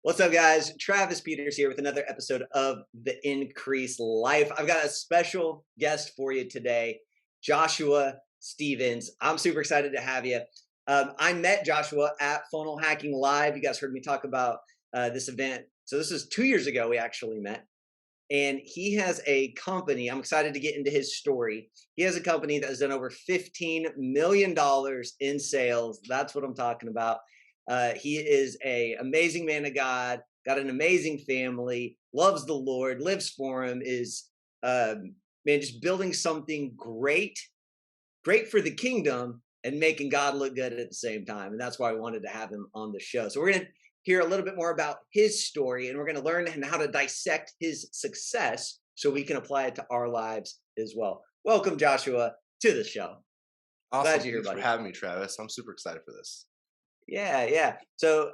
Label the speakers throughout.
Speaker 1: What's up, guys? Travis Peters here with another episode of The Increase Life. I've got a special guest for you today, Joshua Stevens. I'm super excited to have you. I met Joshua at Funnel Hacking Live. You guys heard me talk about this event. So this is 2 years ago we actually met. And he has a company. I'm excited to get into his story. He has a company that has done over $15 million in sales. That's what I'm talking about. He is a amazing man of God, got an amazing family, loves the Lord, lives for him, is man, just building something great, great for the kingdom and making God look good at the same time. And that's why I wanted to have him on the show. So we're going to hear a little bit more about his story, and we're going to learn how to dissect his success so we can apply it to our lives as well. Welcome, Joshua, to the show.
Speaker 2: Awesome.
Speaker 1: Glad you're here,
Speaker 2: Thanks for
Speaker 1: buddy.
Speaker 2: having me, Travis. I'm super excited for this.
Speaker 1: Yeah. So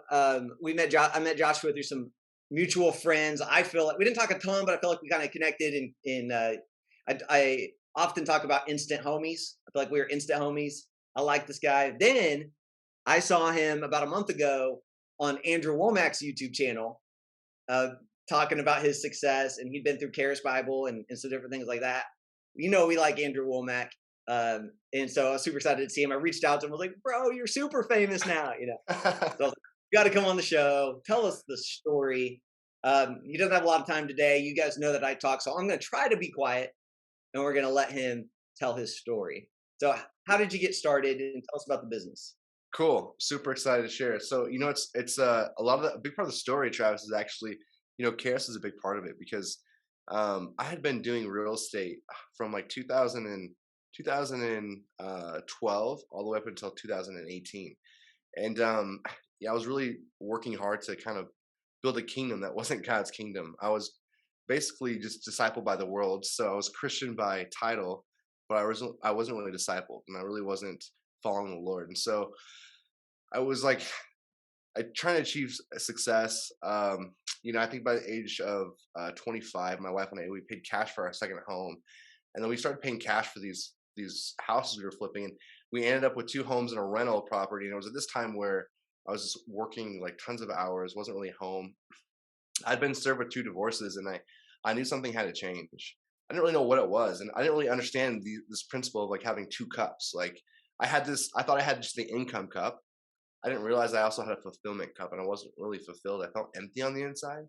Speaker 1: we met. I met Joshua through some mutual friends. I feel like we didn't talk a ton, but I feel like we kind of connected. I often talk about instant homies. I feel like we were instant homies. I like this guy. Then I saw him about a month ago on Andrew Womack's YouTube channel, talking about his success, and he'd been through Charis Bible and some different things like that. You know, we like Andrew Womack. And so I was super excited to see him. I reached out to him. I was like, bro, you're super famous now, So I was like, you got to come on the show. Tell us the story. He doesn't have a lot of time today. You guys know that I talk, so I'm going to try to be quiet, and we're going to let him tell his story. So how did you get started, and tell us about the business?
Speaker 2: Cool. Super excited to share it. So, it's a lot of a big part of the story, Travis, is actually, Charis is a big part of it because I had been doing real estate from like 2012 all the way up until 2018. And yeah, I was really working hard to kind of build a kingdom that wasn't God's kingdom. I was basically just discipled by the world. So I was Christian by title, but I wasn't really discipled, and I really wasn't following the Lord. And so I was like, I trying to achieve success. I think by the age of 25, my wife and I, we paid cash for our second home, and then we started paying cash for these houses we were flipping. And we ended up with two homes and a rental property. And it was at this time where I was just working like tons of hours, wasn't really home. I'd been served with two divorces, and I knew something had to change. I didn't really know what it was, and I didn't really understand this principle of like having two cups. Like I thought I had just the income cup. I didn't realize I also had a fulfillment cup, and I wasn't really fulfilled. I felt empty on the inside.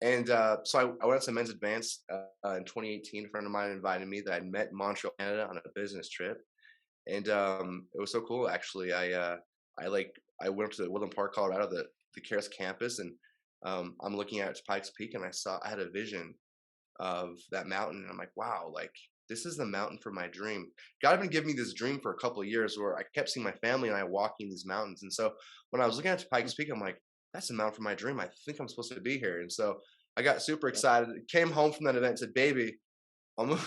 Speaker 2: And so I went to Men's Advance in 2018. A friend of mine invited me that I'd met in Montreal, Canada on a business trip. And it was so cool, actually. I went up to Woodland Park, Colorado, the Charis campus, and I'm looking out to Pikes Peak, and I had a vision of that mountain, and I'm like, wow, like this is the mountain for my dream. God had been giving me this dream for a couple of years where I kept seeing my family and I walking these mountains. And so when I was looking at Pikes Peak, I'm like, that's the mountain for my dream. I think I'm supposed to be here. And so I got super excited. Came home from that event and said, baby, we're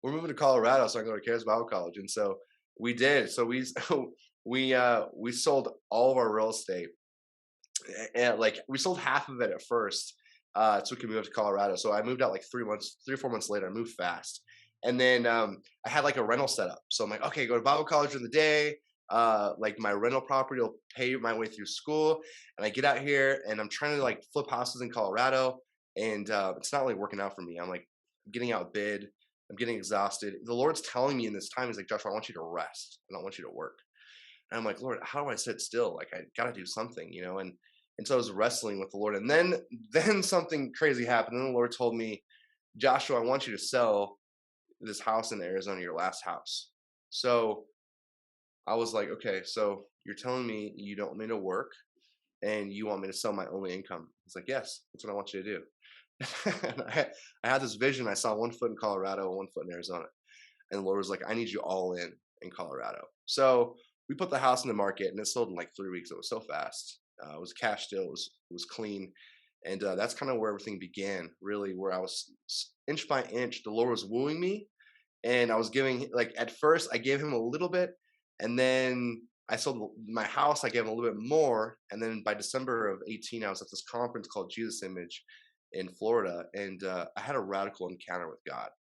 Speaker 2: moving to Colorado, so I can go to Charis Bible College. And so we did. So we sold all of our real estate, and like we sold half of it at first, so we could move to Colorado. So I moved out like 3 or 4 months later. I moved fast, and then I had like a rental set up. So I'm like, okay, go to Bible college in the day. Like my rental property will pay my way through school, and I get out here and I'm trying to like flip houses in Colorado, and it's not really working out for me. I'm like getting outbid. I'm getting exhausted. The Lord's telling me in this time, He's like, Joshua, I want you to rest. I don't want you to work. And I'm like, Lord, how do I sit still? Like I got to do something, And so I was wrestling with the Lord, and then something crazy happened. And the Lord told me, Joshua, I want you to sell this house in Arizona, your last house. So I was like, okay, so you're telling me you don't want me to work and you want me to sell my only income. He's like, yes, that's what I want you to do. And I had this vision. I saw 1 foot in Colorado, 1 foot in Arizona. And the Lord was like, I need you all in Colorado. So we put the house in the market, and it sold in like 3 weeks. It was so fast. It was a cash deal. It was clean. And that's kind of where everything began, really, where I was inch by inch, the Lord was wooing me. And I was giving, like, at first I gave him a little bit, and then I sold my house. I gave him a little bit more. And then by December of 18, I was at this conference called Jesus Image in Florida. And I had a radical encounter with God.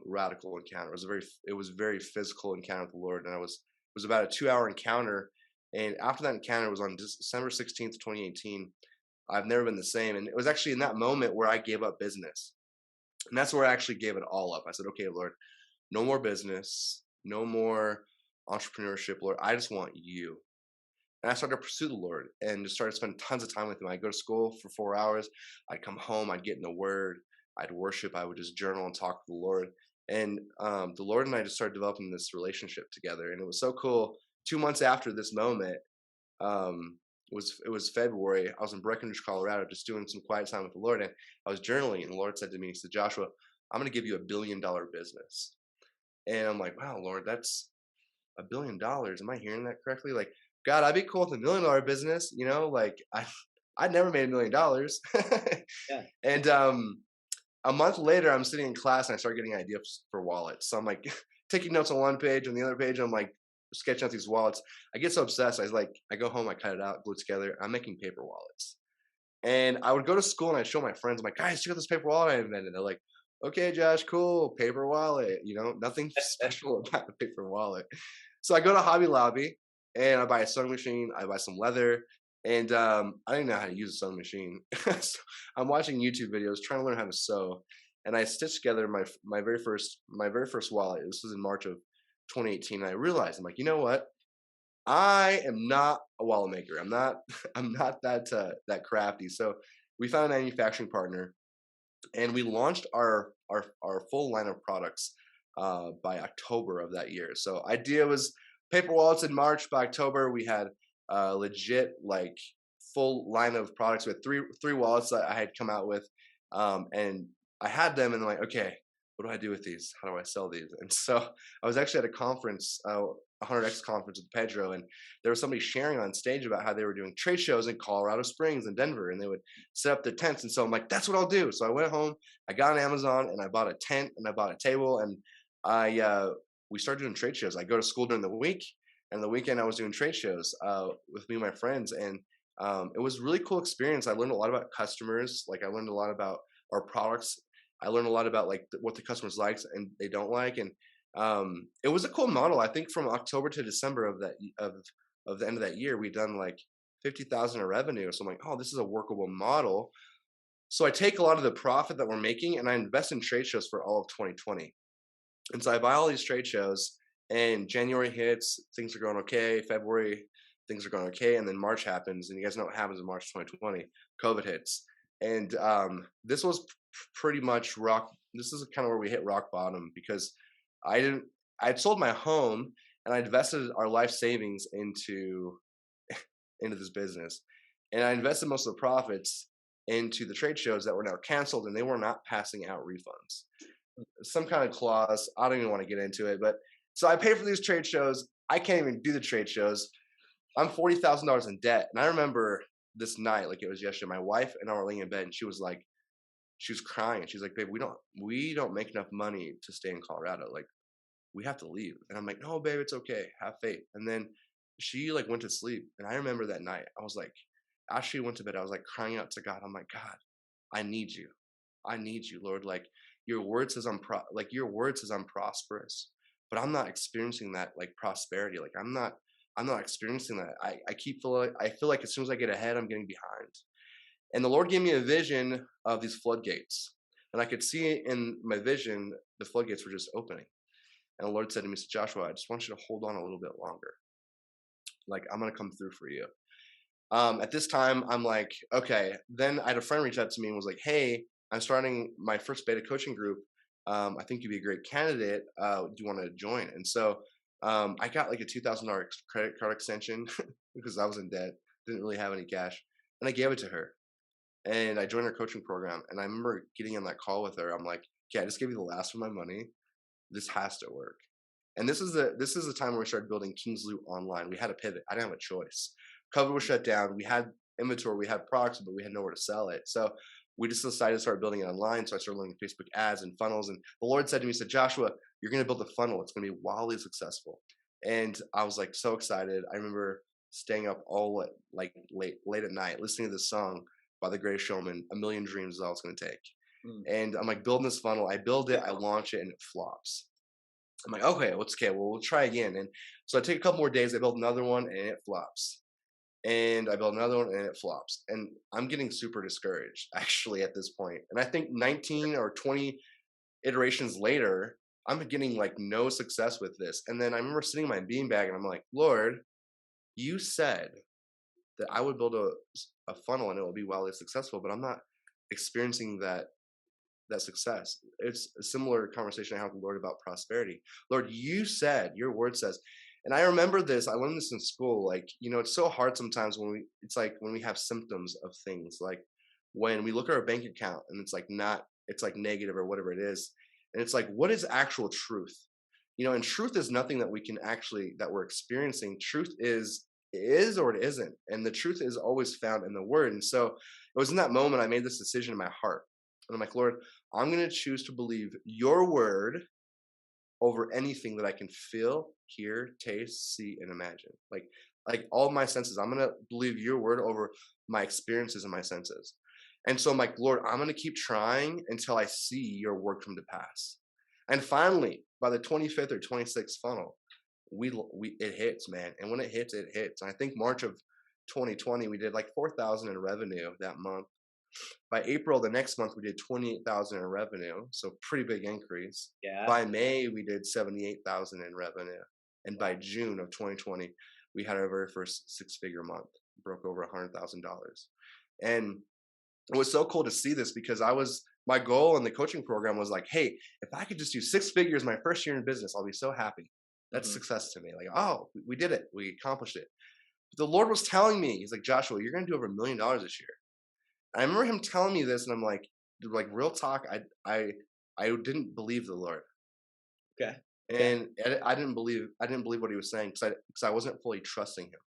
Speaker 2: Radical encounter. It was a very physical encounter with the Lord. And it was about a 2-hour encounter. And after that encounter, it was on December 16th, 2018. I've never been the same. And it was actually in that moment where I gave up business. And that's where I actually gave it all up. I said, okay, Lord, no more business, no more entrepreneurship, Lord. I just want you. And I started to pursue the Lord and just started to spend tons of time with him. I'd go to school for 4 hours. I'd come home. I'd get in the word. I'd worship. I would just journal and talk with the Lord. And the Lord and I just started developing this relationship together. And it was so cool. 2 months after this moment, it was February. I was in Breckenridge, Colorado, just doing some quiet time with the Lord. And I was journaling. And the Lord said to me, he said, Joshua, I'm going to give you $1 billion business. And I'm like, wow, Lord, that's $1 billion. Am I hearing that correctly? Like, God, I'd be cool with $1 million business, like I'd never made $1 million.
Speaker 1: Yeah.
Speaker 2: And a month later, I'm sitting in class and I start getting ideas for wallets. So I'm like taking notes on one page, on the other page, I'm like sketching out these wallets. I get so obsessed. I go home, I cut it out, glue it together. I'm making paper wallets. And I would go to school and I'd show my friends, I'm like, guys, check out this paper wallet I invented. They're like, okay, Josh, cool, paper wallet. Nothing special about the paper wallet. So I go to Hobby Lobby and I buy a sewing machine. I buy some leather, and I didn't know how to use a sewing machine. So I'm watching YouTube videos trying to learn how to sew, and I stitched together my very first wallet. This was in March of 2018. And I realized, I'm like, you know what? I am not a wallet maker. I'm not. I'm not that crafty. So we found a manufacturing partner, and we launched our full line of products by October of that year. So idea was paper wallets in March. By October, we had legit like full line of products with three wallets that I had come out with, and I had them, and I'm like, okay, what do I do with these? How do I sell these? And so I was actually at a conference, 100X conference with Pedro, and there was somebody sharing on stage about how they were doing trade shows in Colorado Springs and Denver, and they would set up their tents. And so I'm like, that's what I'll do. So I went home, I got on Amazon, and I bought a tent, and I bought a table, and we started doing trade shows. I go to school during the week, and the weekend I was doing trade shows with me and my friends, and it was a really cool experience. I learned a lot about customers. Like, I learned a lot about our products. I learned a lot about like what the customers likes and they don't like, and it was a cool model. I think from October to December of the end of that year, we done like 50,000 in revenue. So I'm like, oh, this is a workable model. So I take a lot of the profit that we're making and I invest in trade shows for all of 2020. And so I buy all these trade shows, and January hits, things are going okay. February, things are going okay, and then March happens, and you guys know what happens in March 2020. COVID hits, and this was pretty much rock. This is kind of where we hit rock bottom, because I didn't. I'd sold my home and I invested our life savings into this business, and I invested most of the profits into the trade shows that were now canceled, and they were not passing out refunds. Some kind of clause. I don't even want to get into it, but so I pay for these trade shows. I can't even do the trade shows. I'm $40,000 in debt, and I remember this night like it was yesterday. My wife and I were laying in bed, and she was crying. She's like, "Babe, we don't make enough money to stay in Colorado. Like, we have to leave." And I'm like, "No, babe, it's okay. Have faith." And then she like went to sleep, and I remember that night. I was like, as she went to bed, I was like crying out to God. I'm like, God, I need you. I need you, Lord. Like, your word says your word says I'm prosperous, but I'm not experiencing that like prosperity. Like, I'm not experiencing that. I feel like as soon as I get ahead, I'm getting behind. And the Lord gave me a vision of these floodgates. And I could see in my vision, the floodgates were just opening. And the Lord said to me, Joshua, I just want you to hold on a little bit longer. Like, I'm going to come through for you. At this time, I'm like, okay. Then I had a friend reach out to me and was like, hey, I'm starting my first beta coaching group. I think you'd be a great candidate. Do you want to join? And so I got like a $2,000 credit card extension because I was in debt, didn't really have any cash. And I gave it to her. And I joined her coaching program. And I remember getting on that call with her. I'm like, okay, I just gave you the last of my money. This has to work. And this is the time where we started building King's Loot online. We had a pivot. I didn't have a choice. COVID was shut down. We had inventory, we had products, but we had nowhere to sell it. So we just decided to start building it online. So I started learning Facebook ads and funnels. And the Lord said to me, he said, Joshua, you're going to build a funnel. It's going to be wildly successful. And I was like so excited. I remember staying up all like late at night, listening to this song by The Greatest Showman, A Million Dreams is all it's going to take. And I'm like building this funnel. I build it, I launch it, and it flops. I'm like, okay, well, we'll try again. And so I take a couple more days, I build another one, and it flops. and I build another one and it flops. And I'm getting super discouraged actually at this point. And I think 19 or 20 iterations later, I'm getting like no success with this. And then I remember sitting in my beanbag and I'm like, Lord, you said that I would build a funnel and it will be wildly successful, but I'm not experiencing that success. It's a similar conversation I have with the Lord about prosperity. Lord, you said, your word says, and I remember this, I learned this in school. Like, it's so hard sometimes it's like when we have symptoms of things, like when we look at our bank account and it's like not, it's like negative or whatever it is. And it's like, what is actual truth? And truth is nothing that we can actually, that we're experiencing. Truth is, it is or it isn't. And the truth is always found in the word. And so it was in that moment I made this decision in my heart. And I'm like, Lord, I'm going to choose to believe your word over anything that I can feel, hear, taste, see, and imagine. Like all my senses. I'm going to believe your word over my experiences and my senses. And so I'm like, Lord, I'm going to keep trying until I see your word come to pass. And finally, by the 25th or 26th funnel, we it hits, man. And when it hits, it hits. And I think March of 2020, we did like 4,000 in revenue that month. By April, the next month, we did 28,000 in revenue, so pretty big increase.
Speaker 1: Yeah.
Speaker 2: By May, we did 78,000 in revenue, and by June of 2020, we had our very first six-figure month, broke over $100,000. And it was so cool to see this because my goal in the coaching program was like, hey, if I could just do six figures my first year in business, I'll be so happy. That's
Speaker 1: Hmm.
Speaker 2: success to me. Like, oh, we did it, we accomplished it. But the Lord was telling me, He's like, Joshua, you're going to do over $1 million this year. I remember him telling me this, and I'm like real talk. I didn't believe the Lord,
Speaker 1: Okay. Okay.
Speaker 2: and I didn't believe what he was saying because I wasn't fully trusting him.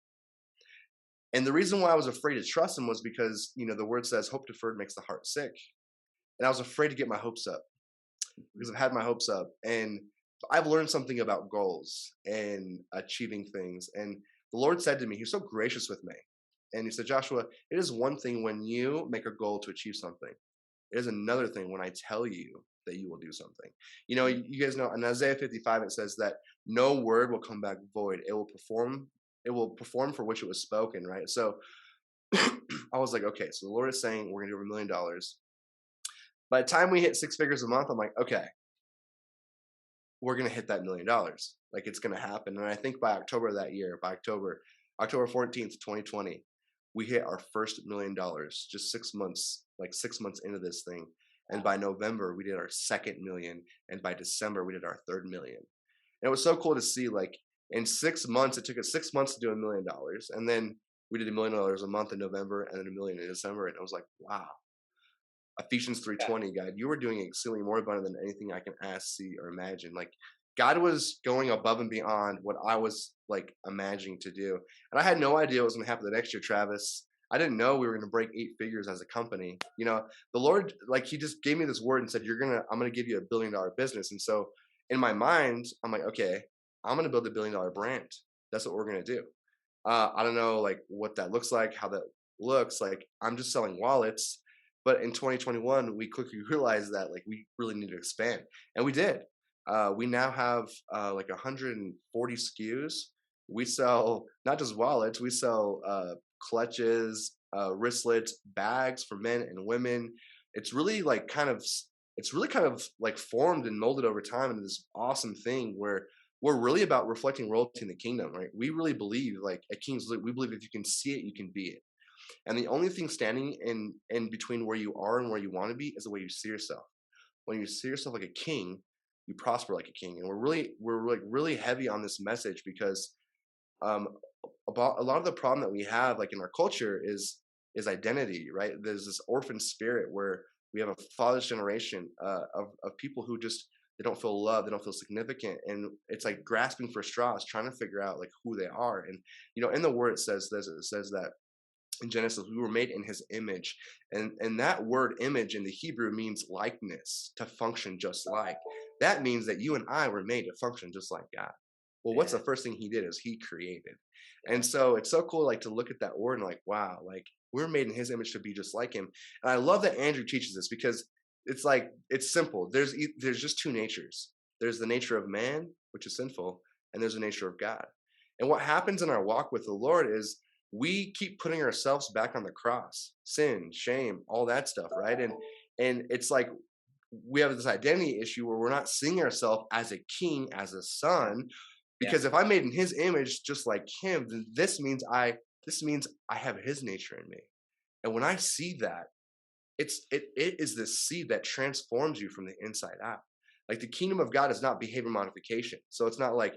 Speaker 2: And the reason why I was afraid to trust him was because the word says hope deferred makes the heart sick, and I was afraid to get my hopes up because
Speaker 1: Mhm.
Speaker 2: I've had my hopes up, and I've learned something about goals and achieving things. And the Lord said to me, He's so gracious with me, and He said, Joshua, it is one thing when you make a goal to achieve something. It is another thing when I tell you that you will do something.
Speaker 1: Mhm.
Speaker 2: You guys know in Isaiah 55 it says that no word will come back void. It will perform for which it was spoken, right? So I was like, okay, so the Lord is saying we're gonna do over $1 million. By the time we hit six figures a month, I'm like, okay, we're gonna hit that $1 million. Like it's gonna happen. And I think by October of that year, by October 14th, 2020, we hit our first $1 million just 6 months, like 6 months into this thing. And
Speaker 1: Wow.
Speaker 2: by November, we did our second million. And by December, we did our third million. And it was so cool to see, like, in 6 months, it took us 6 months to do $1 million. And then we did $1 million a month in November and then a million in December. And I was like, wow, Ephesians
Speaker 1: Yeah.
Speaker 2: 3:20, God, you were doing exceedingly more abundant than anything I can ask, see, or imagine. Like God was going above and beyond what I was like imagining to do. And I had no idea what was gonna happen the next year, Travis. I didn't know we were gonna break eight figures as a company. The Lord, like He just gave me this word and said, I'm gonna give you $1 billion business. And so in my mind, I'm like, okay, I'm gonna build $1 billion brand. That's what we're gonna do. I don't know like what that looks like, how that looks like. I'm just selling wallets, but in 2021, we quickly realized that like we really need to expand, and we did. We now have like 140 SKUs. We sell not just wallets, we sell clutches, wristlets, bags for men and women. It's really like it's really kind of like formed and molded over time into this awesome thing where we're really about reflecting royalty in the kingdom, right? We really believe like at King's Loop, we believe if you can see it, you can be it. And the only thing standing in between where you are and where you want to be is the way you see yourself. When you see yourself like a king, you prosper like a king. And we're like really heavy on this message because um about a lot of the problem that we have like in our culture is identity, right? There's this orphan spirit where we have a father's generation of people who just they don't feel loved, they don't feel significant, and it's like grasping for straws, trying to figure out like who they are. And in the word it says this, it says that in Genesis, we were made in His image, and that word "image" in the Hebrew means likeness, to function just like. That means that you and I were made to function just like God. Well, what's the
Speaker 1: Man.
Speaker 2: first thing He did is He created,
Speaker 1: Yeah.
Speaker 2: and so it's so cool, like to look at that word and like, wow, like we're made in His image to be just like Him. And I love that Andrew teaches this because it's like it's simple. There's just two natures. There's the nature of man, which is sinful, and there's the nature of God. And what happens in our walk with the Lord is we keep putting ourselves back on the cross, sin, shame, all that stuff, right? And it's like we have this identity issue where we're not seeing ourselves as a king, as a son,
Speaker 1: Yeah.
Speaker 2: because if I'm made in his image just like him, then this means I have his nature in me. And when I see that, it is this seed that transforms you from the inside out. Like the kingdom of God is not behavior modification. So it's not like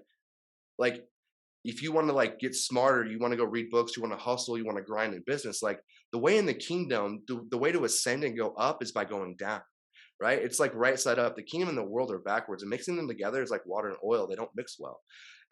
Speaker 2: if you want to like get smarter, you want to go read books, you want to hustle, you want to grind in business, like the way in the kingdom, the way to ascend and go up is by going down, right? It's like right side up. The kingdom and the world are backwards, and mixing them together is like water and oil. They don't mix well.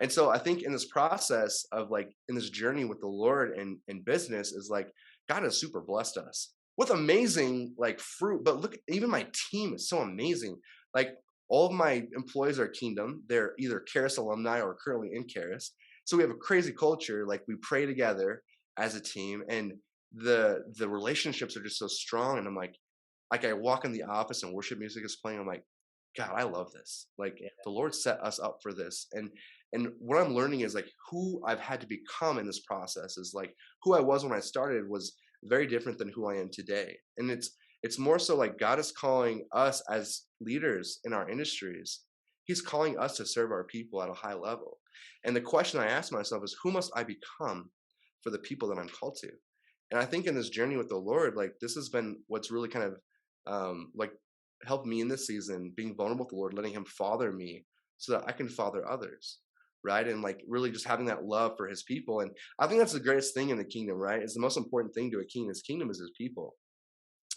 Speaker 2: And so I think in this process of like in this journey with the Lord and in business is like God has super blessed us with amazing like fruit. But look, even my team is so amazing. Like all of my employees are Kingdom. They're either Charis alumni or currently in Charis. So we have a crazy culture. Like we pray together as a team, and the relationships are just so strong. And I'm like I walk in the office and worship music is playing. I'm like, God, I love this. Like
Speaker 1: Yeah.
Speaker 2: the Lord set us up for this. And what I'm learning is like who I've had to become in this process is like who I was when I started was very different than who I am today. And it's more so like God is calling us as leaders in our industries. He's calling us to serve our people at a high level. And the question I ask myself is who must I become for the people that I'm called to? And I think in this journey with the Lord, like this has been what's really kind of like helped me in this season, being vulnerable with the Lord, letting him father me so that I can father others. Right. And like really just having that love for his people. And I think that's the greatest thing in the kingdom, right? Is the most important thing to a king. His kingdom is his people.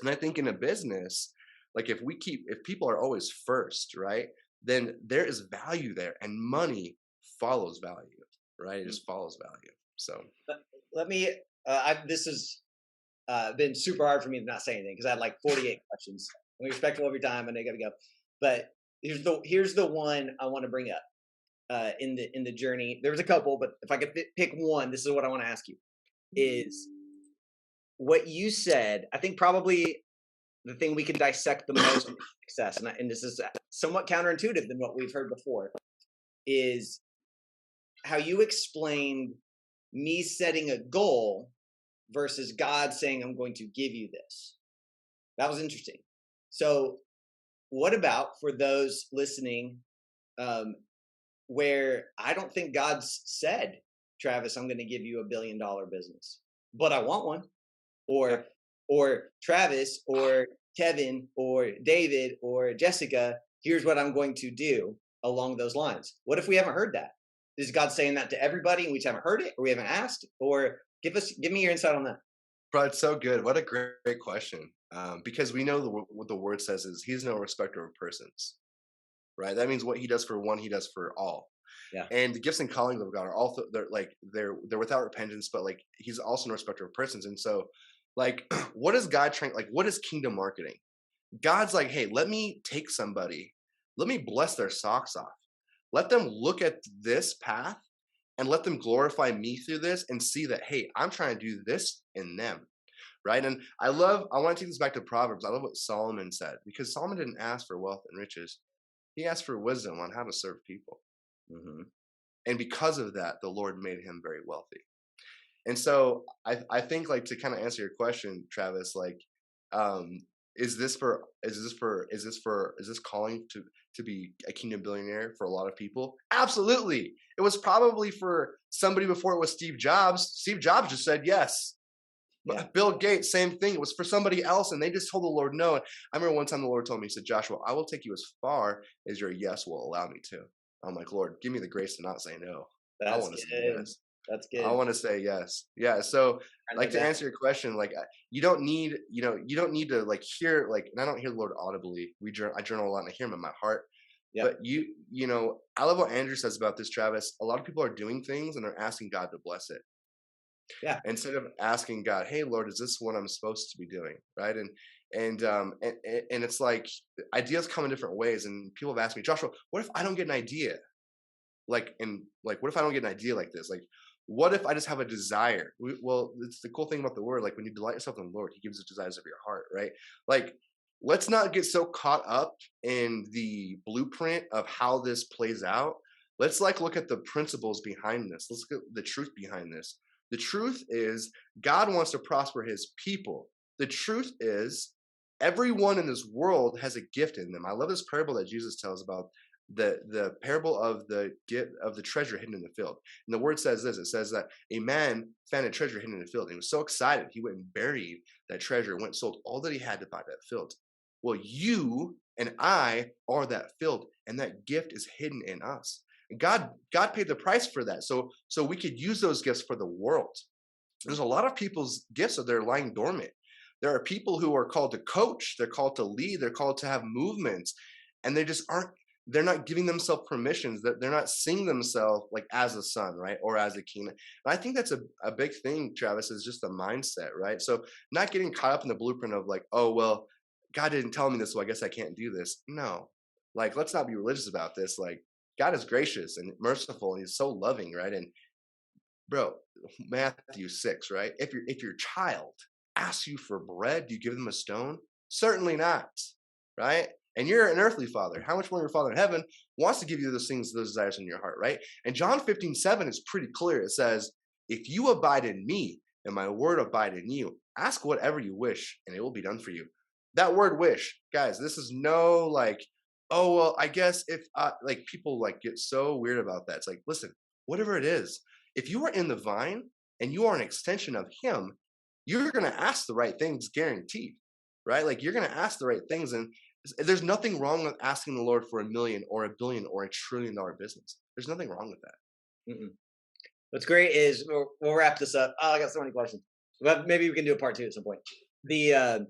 Speaker 2: And I think in a business, like if people are always first, right, then there is value there and money follows value, right? It
Speaker 1: Mm.
Speaker 2: just follows value. So
Speaker 1: Let, let me. This has been super hard for me to not say anything because I had like 48 questions. I'm respectful of your time, and I got to go. But here's the one I want to bring up in the journey. There was a couple, but if I could pick one, this is what I want to ask you: is what you said. I think probably the thing we can dissect the most in success, and this is somewhat counterintuitive than what we've heard before, is how you explained me setting a goal versus God saying, I'm going to give you this. That was interesting. So, what about for those listening um, where I don't think God's said, Travis, I'm going to give you $1 billion business, but I want one?
Speaker 2: yeah.
Speaker 1: Or Travis or Kevin or David or Jessica, here's what I'm going to do along those lines. What if we haven't heard that? Is God saying that to everybody and we just haven't heard it or we haven't asked? Or give me your insight on that.
Speaker 2: Bro, it's so good. What a great question. Because we know what the word says is he's no respecter of persons, right? That means what he does for one, he does for all.
Speaker 1: Yeah.
Speaker 2: And the gifts and callings of God are also they're without repentance, but like he's also no respecter of persons. And so like what is God trying, like what is kingdom marketing? God's like, hey, let me take somebody, let me bless their socks off. Let them look at this path and let them glorify me through this and see that, hey, I'm trying to do this in them. Right. And I want to take this back to Proverbs. I love what Solomon said, because Solomon didn't ask for wealth and riches. He asked for wisdom on how to serve people.
Speaker 1: Mm-hmm.
Speaker 2: And because of that, the Lord made him very wealthy. And so I think like to kind of answer your question, Travis, like, is this calling to be a kingdom billionaire for a lot of people? Absolutely. It was probably for somebody before it was Steve Jobs. Steve Jobs just said yes.
Speaker 1: Yeah.
Speaker 2: Bill Gates, same thing. It was for somebody else, and they just told the Lord no. And I remember one time the Lord told me, he said, Joshua, I will take you as far as your yes will allow me to. I'm like, Lord, give me the grace to not say no. I
Speaker 1: That's
Speaker 2: want to say
Speaker 1: good.
Speaker 2: yes.
Speaker 1: That's
Speaker 2: I
Speaker 1: good.
Speaker 2: want to say yes. Yeah. So like to answer your question, like you don't need to like hear, like, and I don't hear the Lord audibly. I journal a lot and I hear him in my heart.
Speaker 1: Yeah.
Speaker 2: But I love what Andrew says about this, Travis. A lot of people are doing things and they're asking God to bless it.
Speaker 1: Yeah.
Speaker 2: Instead of asking God, hey Lord, is this what I'm supposed to be doing? Right. And it's like ideas come in different ways. And people have asked me, Joshua, what if I don't get an idea? What if I don't get an idea like this? Like, what if I just have a desire? Well, it's the cool thing about the word. Like when you delight yourself in the Lord, he gives the desires of your heart, right? Like, let's not get so caught up in the blueprint of how this plays out. Let's like look at the principles behind this. Let's look at the truth behind this. The truth is God wants to prosper his people. The truth is everyone in this world has a gift in them. I love this parable that Jesus tells about the parable of the gift of the treasure hidden in the field. And the word says this, it says that a man found a treasure hidden in the field. And he was so excited, he went and buried that treasure, went and sold all that he had to buy that field. Well, you and I are that field, and that gift is hidden in us. And God paid the price for that. So we could use those gifts for the world. There's a lot of people's gifts that they're lying dormant. There are people who are called to coach, they're called to lead, they're called to have movements, and they just aren't, they're not giving themselves permissions, that they're not seeing themselves like as a son, right? Or as a king. And I think that's a big thing, Travis, is just the mindset, right? So not getting caught up in the blueprint of like, oh, well, God didn't tell me this, so I guess I can't do this. No, like, let's not be religious about this. Like, God is gracious and merciful, and he's so loving, right? And bro, Matthew 6, right? If your child asks you for bread, do you give them a stone? Certainly not, right? And you're an earthly father. How much more your father in heaven wants to give you those things, those desires in your heart, right? And John 15:7 is pretty clear. It says, if you abide in me and my word abide in you, ask whatever you wish and it will be done for you. That word wish, guys, this is no like, oh, well, I guess if like people like get so weird about that. It's like, listen, whatever it is, if you are in the vine and you are an extension of him, you're going to ask the right things guaranteed, right? Like you're going to ask the right things. And there's nothing wrong with asking the Lord for $1 million or $1 billion or $1 trillion business. There's nothing wrong with that.
Speaker 1: Mm-mm. What's great is we'll wrap this up. Oh, I got so many questions. But maybe we can do a part two at some point. The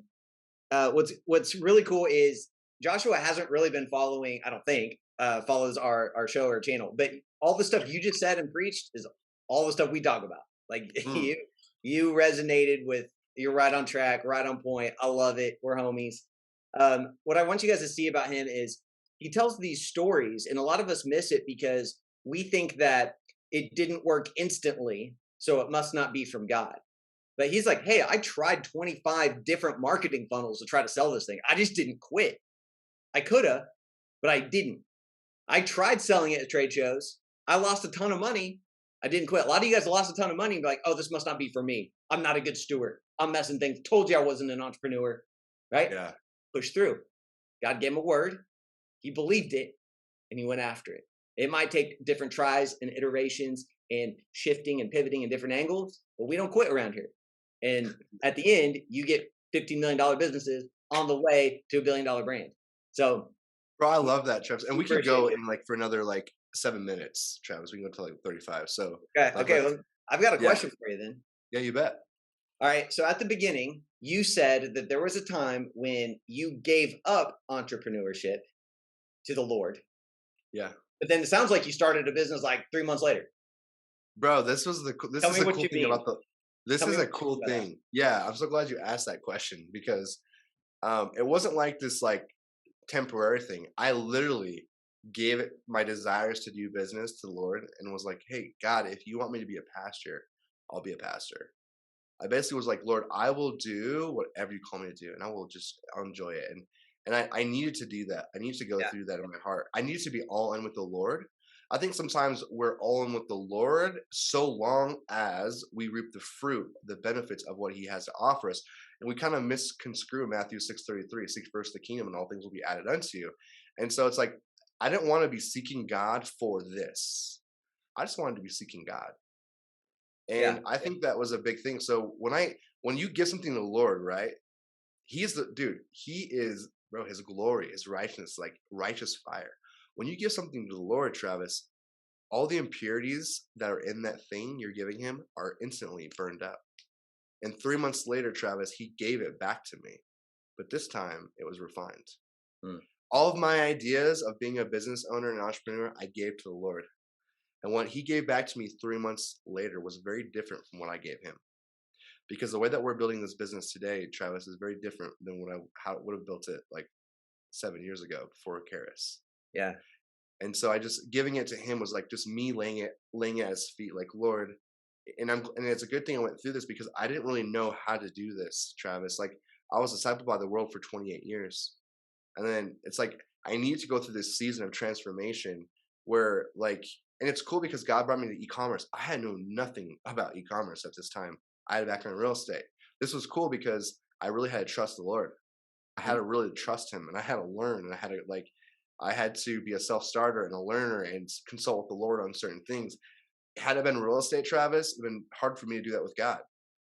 Speaker 1: what's really cool is Joshua hasn't really been following. I don't think follows our show or channel, but all the stuff you just said and preached is all the stuff we talk about. Like
Speaker 2: Mm.
Speaker 1: you resonated with. You're right on track, right on point. I love it. We're homies. What I want you guys to see about him is he tells these stories, and a lot of us miss it because we think that it didn't work instantly, so it must not be from God. But he's like, hey, I tried 25 different marketing funnels to try to sell this thing. I just didn't quit. I could have, but I didn't. I tried selling it at trade shows. I lost a ton of money. I didn't quit. A lot of you guys lost a ton of money and be like, oh, this must not be for me. I'm not a good steward. I'm messing things. Told you I wasn't an entrepreneur, right?
Speaker 2: Yeah.
Speaker 1: Push through. God gave him a word. He believed it and he went after it. It might take different tries and iterations and shifting and pivoting in different angles, but we don't quit around here. And at the end, you get $15 million businesses on the way to $1 billion brand. So,
Speaker 2: Bro, I love that, Travis. And we could
Speaker 1: appreciate
Speaker 2: go
Speaker 1: you.
Speaker 2: in like for another like 7 minutes, Travis. We can go to like 35. So
Speaker 1: Okay.
Speaker 2: like,
Speaker 1: Okay. Well, I've got a
Speaker 2: yeah,
Speaker 1: question for you then.
Speaker 2: yeah, you bet.
Speaker 1: All right. So at the beginning, you said that there was a time when you gave up entrepreneurship to the Lord,
Speaker 2: Yeah.
Speaker 1: but then it sounds like you started a business like 3 months later.
Speaker 2: Bro, this
Speaker 1: Tell
Speaker 2: is
Speaker 1: me
Speaker 2: a
Speaker 1: what
Speaker 2: cool
Speaker 1: you
Speaker 2: thing
Speaker 1: mean.
Speaker 2: about this
Speaker 1: Tell me
Speaker 2: is a
Speaker 1: what you
Speaker 2: cool
Speaker 1: mean by that.
Speaker 2: thing. Yeah, I'm so glad you asked that question because it wasn't like this like temporary thing. I literally gave it my desires to do business to the Lord and was like, hey, God, if you want me to be a pastor, I'll be a pastor. I basically was like, Lord, I will do whatever you call me to do, and I will just enjoy it. And I needed to do that. I needed to go
Speaker 1: Yeah.
Speaker 2: through that in my heart. I needed to be all in with the Lord. I think sometimes we're all in with the Lord so long as we reap the fruit, the benefits of what He has to offer us, and we kind of misconstrue Matthew 6:33, seek first the kingdom, and all things will be added unto you. And so it's like I didn't want to be seeking God for this. I just wanted to be seeking God.
Speaker 1: Yeah.
Speaker 2: And I think that was a big thing. So when you give something to the Lord, right? He's the dude, he is, bro, his glory, his righteousness, like righteous fire. When you give something to the Lord, Travis, all the impurities that are in that thing you're giving him are instantly burned up. And 3 months later, Travis, he gave it back to me. But this time it was refined.
Speaker 1: Mm.
Speaker 2: All of my ideas of being a business owner and entrepreneur, I gave to the Lord. And what he gave back to me 3 months later was very different from what I gave him. Because the way that we're building this business today, Travis, is very different than how I would have built it like 7 years ago before Karis.
Speaker 1: Yeah.
Speaker 2: And so I just giving it to him was like just me laying it at his feet, like Lord. And it's a good thing I went through this because I didn't really know how to do this, Travis. Like I was discipled by the world for 28 years. And then it's like I need to go through this season of transformation where like And it's cool because God brought me to e-commerce. I had known nothing about e-commerce at this time. I had a background in real estate. This was cool because I really had to trust the Lord. I had
Speaker 1: Mhm.
Speaker 2: to really trust him, and I had to learn, and I had to be a self-starter and a learner and consult with the Lord on certain things. Had it been real estate, Travis, it'd been hard for me to do that with God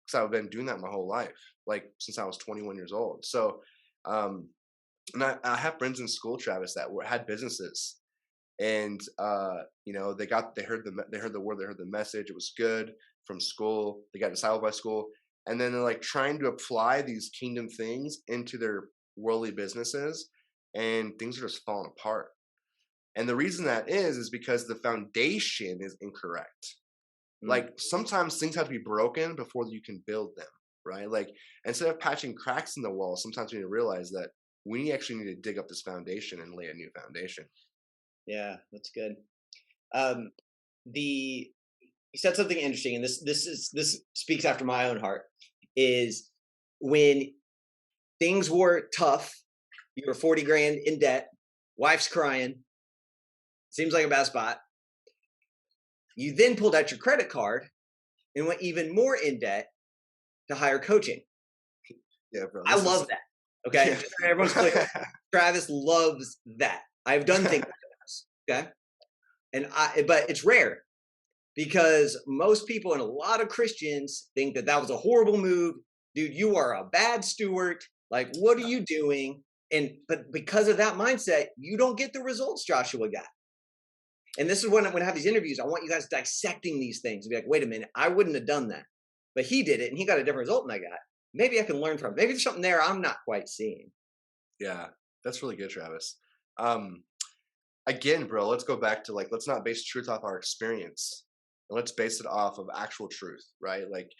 Speaker 2: because I've been doing that my whole life, like since I was 21 years old. So, um, and I have friends in school, Travis, that had businesses, and they heard the word, they heard the message. It was good from school. They got discipled by school, and then they're like trying to apply these kingdom things into their worldly businesses, and things are just falling apart. And the reason that is because the foundation is incorrect.
Speaker 1: Mm.
Speaker 2: Like sometimes things have to be broken before you can build them, right? Like instead of patching cracks in the wall, sometimes we need to realize that we actually need to dig up this foundation and lay a new foundation.
Speaker 1: Yeah, that's good. Um, the you said something interesting, and this speaks after my own heart. Is when things were tough, you were 40 grand in debt, wife's crying, seems like a bad spot. You then pulled out your credit card and went even more in debt to hire coaching.
Speaker 2: Yeah, bro.
Speaker 1: I
Speaker 2: This is
Speaker 1: love that. Okay,
Speaker 2: yeah.
Speaker 1: just so everyone's clear. Travis loves that. I've done things like this. Okay, but it's rare because most people and a lot of Christians think that that was a horrible move. Dude, you are a bad steward. Like, what are
Speaker 2: Yeah.
Speaker 1: you doing? But because of that mindset, you don't get the results Joshua got. And this is when I have these interviews, I want you guys dissecting these things and be like, wait a minute, I wouldn't have done that. But he did it and he got a different result than I got. Maybe I can learn from it. Maybe there's something there I'm not quite seeing.
Speaker 2: Yeah, that's really good, Travis. Um, Again, bro, let's go back to like, let's not base truth off our experience. Let's base it off of actual truth, right? Like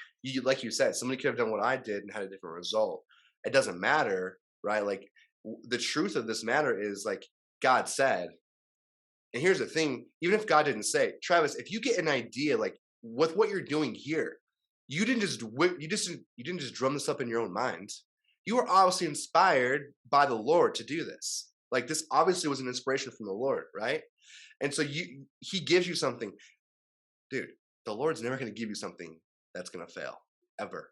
Speaker 2: you said, somebody could have done what I did and had a different result. It doesn't matter, right? Like the truth of this matter is like God said. And here's the thing: even if God didn't say, Travis, if you get an idea, like with what you're doing here, you didn't just drum this up in your own mind. You were obviously inspired by the Lord to do this. Like this obviously was an inspiration from the Lord, right? And so he gives you something, dude. The Lord's never going to give you something that's going to fail, ever,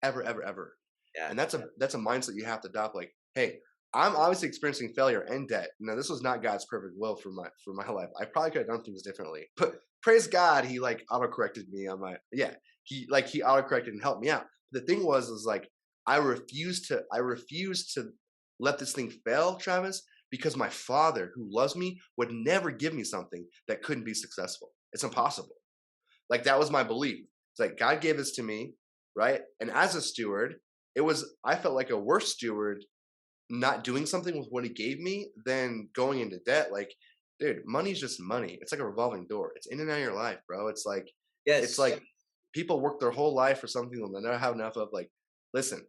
Speaker 2: ever, ever, ever.
Speaker 1: Yeah.
Speaker 2: And that's a mindset you have to adopt. Like, hey, I'm obviously experiencing failure and debt. Now, this was not God's perfect will for my life. I probably could have done things differently, but praise God, He like autocorrected me on my He autocorrected and helped me out. The thing was like I refused to let this thing fail, Travis, because my Father who loves me would never give me something that couldn't be successful. It's impossible. Like that was my belief. It's like God gave this to me, right? And as a steward, I felt like a worse steward not doing something with what he gave me than going into debt. Like, dude, money's just money. It's like a revolving door. It's in and out of your life, bro. It's
Speaker 1: Yes.
Speaker 2: like people work their whole life for something they'll never have enough of. Like, listen,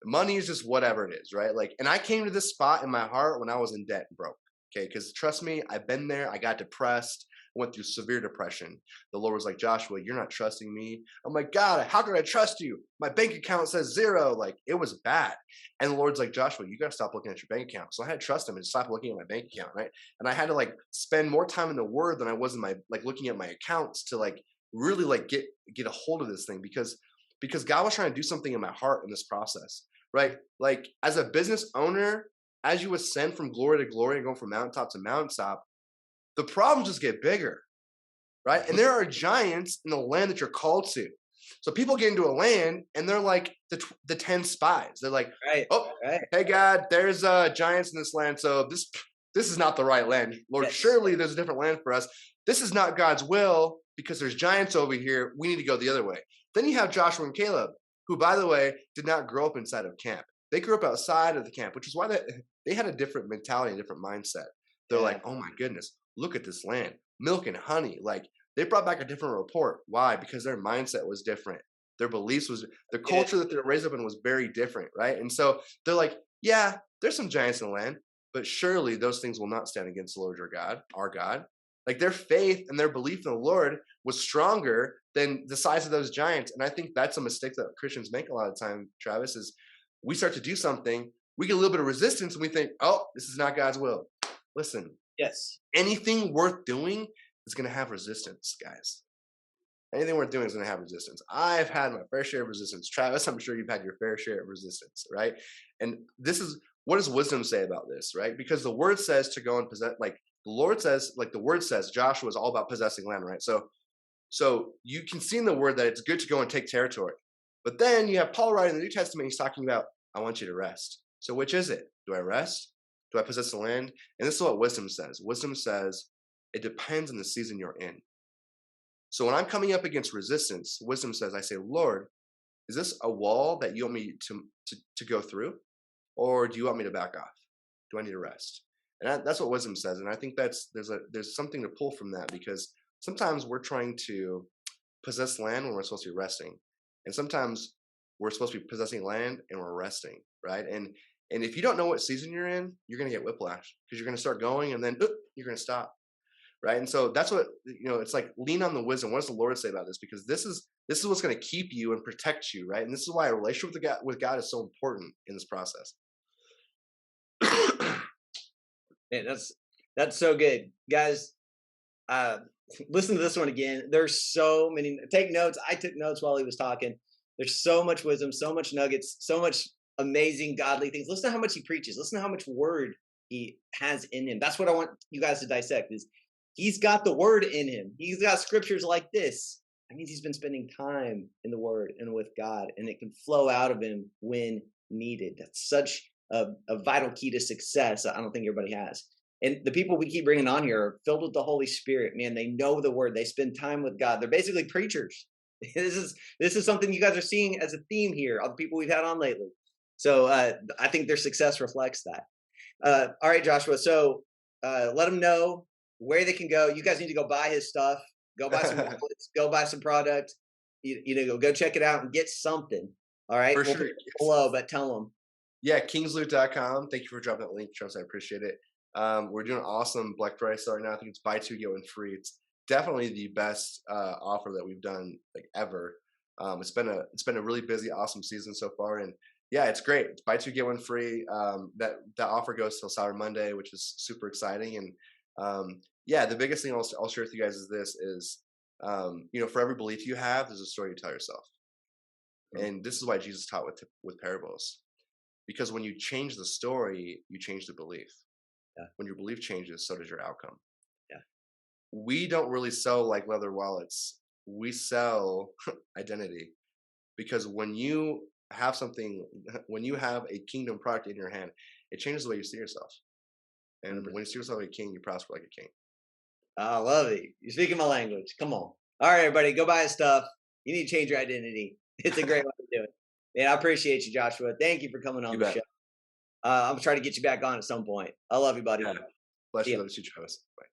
Speaker 2: money is just whatever it is, right? Like, and I came to this spot in my heart when I was in debt and broke. Okay, because trust me, I've been there. I got depressed, went through severe depression. The Lord was like, Joshua, you're not trusting me. I'm like, God, how could I trust you? My bank account says zero. Like, it was bad. And the Lord's like, Joshua, you got to stop looking at your bank account. So I had to trust him and stop looking at my bank account, right? And I had to like spend more time in the Word than I was in my like looking at my accounts to like really like get a hold of this thing because God was trying to do something in my heart in this process, right? Like as a business owner, as you ascend from glory to glory and go from mountaintop to mountaintop, the problems just get bigger, right? And there are giants in the land that you're called to. So people get into a land and they're like the 10 spies. They're like,
Speaker 1: Right.
Speaker 2: oh,
Speaker 1: Right.
Speaker 2: hey God, there's giants in this land. So this is not the right land. Lord,
Speaker 1: Yes.
Speaker 2: surely there's a different land for us. This is not God's will because there's giants over here. We need to go the other way. Then you have Joshua and Caleb, who, by the way, did not grow up inside of camp. They grew up outside of the camp, which is why they had a different mentality, a different mindset. They're
Speaker 1: Yeah.
Speaker 2: like, oh my goodness, look at this land, milk and honey. Like they brought back a different report. Why? Because their mindset was different. Their beliefs was the
Speaker 1: Yeah.
Speaker 2: culture that they're raised up in was very different, right? And so they're like, yeah, there's some giants in the land, but surely those things will not stand against the Lord your God, our God. Like their faith and their belief in the Lord was stronger than the size of those giants. And I think that's a mistake that Christians make a lot of time, Travis, is we start to do something, we get a little bit of resistance and we think, oh, this is not God's will. Listen,
Speaker 1: Yes.
Speaker 2: anything worth doing is going to have resistance, guys. Anything worth doing is going to have resistance. I've had my fair share of resistance. Travis, I'm sure you've had your fair share of resistance, right? And this is what does wisdom say about this, right? Because the word says to go and possess, like the Lord says, like the word says, Joshua is all about possessing land, right? So you can see in the word that it's good to go and take territory. But then you have Paul writing in the New Testament, he's talking about, I want you to rest. So which is it? Do I rest? Do I possess the land? And this is what wisdom says. Wisdom says it depends on the season you're in. So when I'm coming up against resistance, wisdom says, I say, Lord, is this a wall that you want me to go through? Or do you want me to back off? Do I need to rest? And that's what wisdom says. And I think there's something to pull from that, because sometimes we're trying to possess land when we're supposed to be resting. And sometimes we're supposed to be possessing land and we're resting, right? And if you don't know what season you're in, you're going to get whiplash, because you're going to start going and then you're going to stop, right? And so that's what, it's like, lean on the wisdom. What does the Lord say about this? Because this is what's going to keep you and protect you, right? And this is why a relationship with God is so important in this process.
Speaker 1: Man, that's so good, guys. Listen to this one again. There's so many. Take notes. I took notes while he was talking. There's so much wisdom, so much nuggets, so much amazing godly things. Listen to how much he preaches. Listen to how much word he has in him. That's what I want you guys to dissect. Is he's got the word in him. He's got scriptures like this. That means he's been spending time in the word and with God, and it can flow out of him when needed. That's such a vital key to success. I don't think everybody has. And the people we keep bringing on here are filled with the Holy Spirit. Man, they know the word. They spend time with God. They're basically preachers. This is something you guys are seeing as a theme here. All the people we've had on lately. So I think their success reflects that. All right, Joshua. So let them know where they can go. You guys need to go buy his stuff. Go buy some wallets. Go buy some product. Go check it out and get something. All right.
Speaker 2: For
Speaker 1: We'll
Speaker 2: sure.
Speaker 1: put it below, but tell them.
Speaker 2: Yeah, kingsloot.com. Thank you for dropping that link, Travis. I appreciate it. We're doing an awesome Black Friday sale right now. I think it's buy two, get one free. It's definitely the best offer that we've done like ever. It's been a really busy, awesome season so far, and yeah, it's great. It's buy two, get one free. That offer goes till Cyber Monday, which is super exciting. And yeah, the biggest thing I'll share with you guys is this: for every belief you have, there's a story you tell yourself, and this is why Jesus taught with parables, because when you change the story, you change the belief.
Speaker 1: Yeah.
Speaker 2: When your belief changes, so does your outcome.
Speaker 1: Yeah.
Speaker 2: We don't really sell like leather wallets. We sell identity, because when you have a kingdom product in your hand, it changes the way you see yourself. And
Speaker 1: 100%.
Speaker 2: when you see yourself like a king, you prosper like a king.
Speaker 1: I love it. You're speaking my language. Come on. All right, everybody, go buy his stuff. You need to change your identity. It's a great way to do it. Man, I appreciate you, Joshua. Thank you for coming on
Speaker 2: You
Speaker 1: the
Speaker 2: bet.
Speaker 1: show. I'm trying to get you back on at some point. I love you, buddy.
Speaker 2: Yeah. Bless
Speaker 1: See
Speaker 2: you.
Speaker 1: ya.
Speaker 2: Love you, Travis. Bye.